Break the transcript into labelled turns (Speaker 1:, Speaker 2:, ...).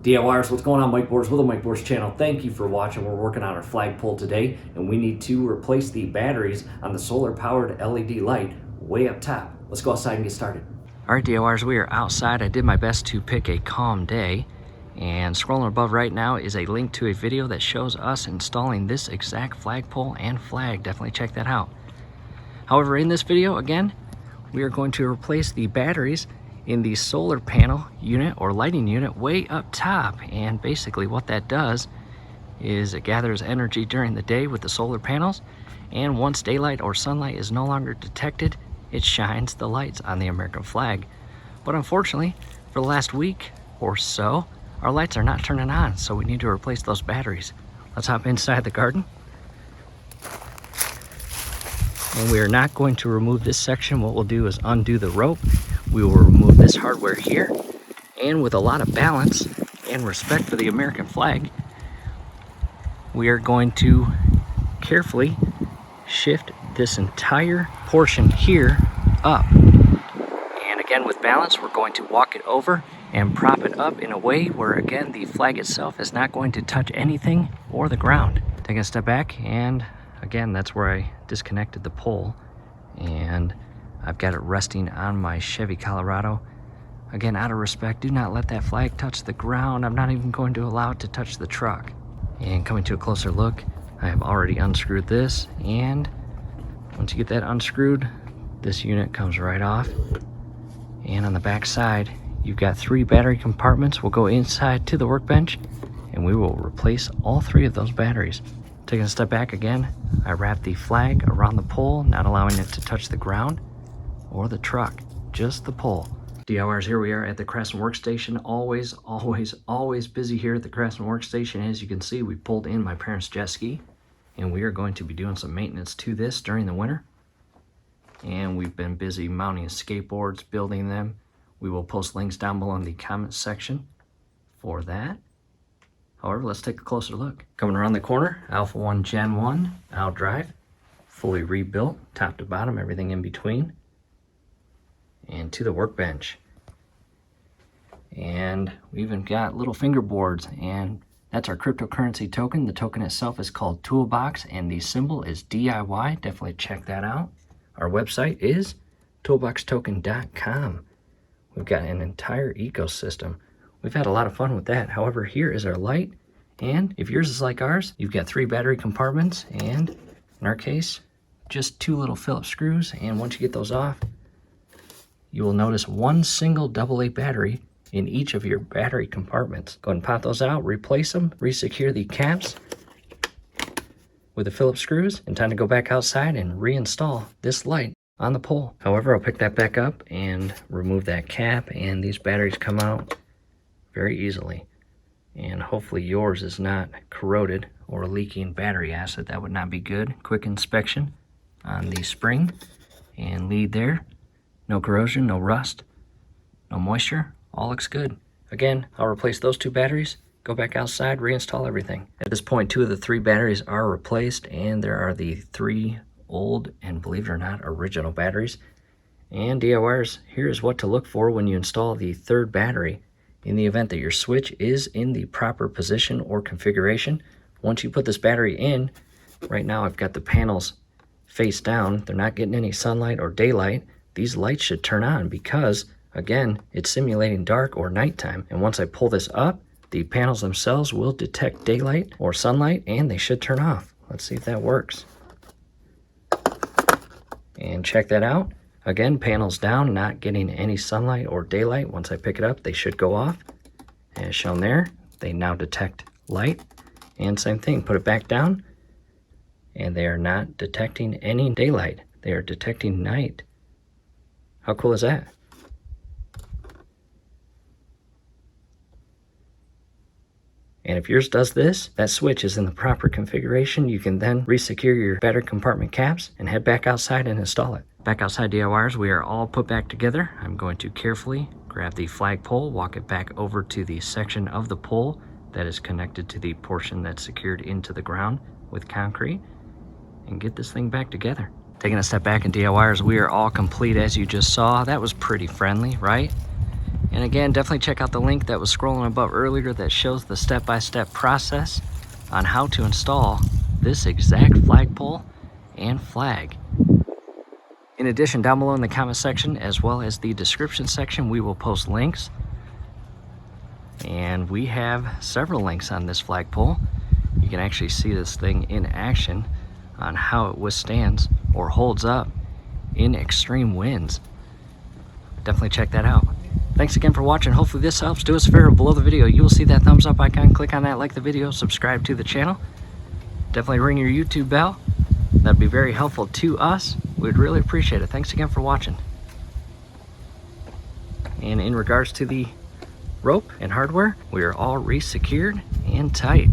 Speaker 1: DIYers, what's going on? Mike Boards with the Mike Boards channel. Thank you for watching. We're working on our flagpole today, and we need to replace the batteries on the solar-powered LED light way up top. Let's go outside and get started. All right, DIYers, we are outside. I did my best to pick a calm day, and scrolling above right now is a link to a video that shows us installing this exact flagpole and flag. Definitely check that out. However, in this video, again, we are going to replace the batteries in the solar panel unit or lighting unit way up top. And basically what that does is it gathers energy during the day with the solar panels, and once daylight or sunlight is no longer detected, it shines the lights on the American flag. But unfortunately, for the last week or so, our lights are not turning on, so we need to replace those batteries. Let's hop inside the garden. And we are not going to remove this section. What we'll do is undo the rope. We will remove this hardware here, and with a lot of balance and respect for the American flag, we are going to carefully shift this entire portion here up. And again, with balance, we're going to walk it over and prop it up in a way where, again, the flag itself is not going to touch anything or the ground. Take a step back, and again, that's where I disconnected the pole, and I've got it resting on my Chevy Colorado. Again, out of respect, do not let that flag touch the ground. I'm not even going to allow it to touch the truck. And coming to a closer look, I have already unscrewed this, and once you get that unscrewed, this unit comes right off. And on the back side, you've got 3 battery compartments. We'll go inside to the workbench, and we will replace all 3 of those batteries. Taking a step back again, I wrap the flag around the pole, not allowing it to touch the ground or the truck, just the pole. DIYers, here we are at the Crescent Workstation. Always busy here at the Crescent Workstation. As you can see, we pulled in my parents' jet ski, and we are going to be doing some maintenance to this during the winter. And we've been busy mounting skateboards, building them. We will post links down below in the comment section for that. However, let's take a closer look. Coming around the corner, Alpha 1 Gen 1 out drive, fully rebuilt, top to bottom, everything in between. And to the workbench. And we even got little fingerboards, and that's our cryptocurrency token. The token itself is called Toolbox, and the symbol is DIY. Definitely check that out. Our website is toolboxtoken.com. We've got an entire ecosystem. We've had a lot of fun with that. However, here is our light, and if yours is like ours, you've got 3 battery compartments, and in our case, just 2 little Phillips screws. And once you get those off, you will notice 1 single AA battery in each of your battery compartments. Go ahead and pop those out, replace them, resecure the caps with the Phillips screws, and time to go back outside and reinstall this light on the pole. However, I'll pick that back up and remove that cap, and these batteries come out very easily. And hopefully yours is not corroded or leaking battery acid. That would not be good. Quick inspection on the spring and lead there. No corrosion, no rust, no moisture, all looks good. Again, I'll replace those 2 batteries, go back outside, reinstall everything. At this point, 2 of the 3 batteries are replaced, and there are the 3 old and, believe it or not, original batteries. And DIYers, here's what to look for when you install the 3rd battery in the event that your switch is in the proper position or configuration. Once you put this battery in, right now I've got the panels face down. They're not getting any sunlight or daylight. These lights should turn on because, again, it's simulating dark or nighttime. And once I pull this up, the panels themselves will detect daylight or sunlight, and they should turn off. Let's see if that works. And check that out. Again, panels down, not getting any sunlight or daylight. Once I pick it up, they should go off. As shown there, they now detect light. And same thing, put it back down, and they are not detecting any daylight. They are detecting night. How cool is that? And if yours does this, that switch is in the proper configuration, you can then resecure your battery compartment caps and head back outside and install it. Back outside, DIYers, we are all put back together. I'm going to carefully grab the flagpole, walk it back over to the section of the pole that is connected to the portion that's secured into the ground with concrete, and get this thing back together. Taking a step back in DIYers, we are all complete as you just saw. That was pretty friendly, right? And again, definitely check out the link that was scrolling above earlier that shows the step-by-step process on how to install this exact flagpole and flag. In addition, down below in the comment section, as well as the description section, we will post links. And we have several links on this flagpole. You can actually see this thing in action on how it withstands or holds up in extreme winds. Definitely check that out. Thanks again for watching. Hopefully this helps. Do us a favor, below the video you will see that thumbs up icon. Click on that, like the video, subscribe to the channel. Definitely ring your YouTube bell. That'd be very helpful to us. We'd really appreciate it. Thanks again for watching. And in regards to the rope and hardware, we are all re-secured and tight.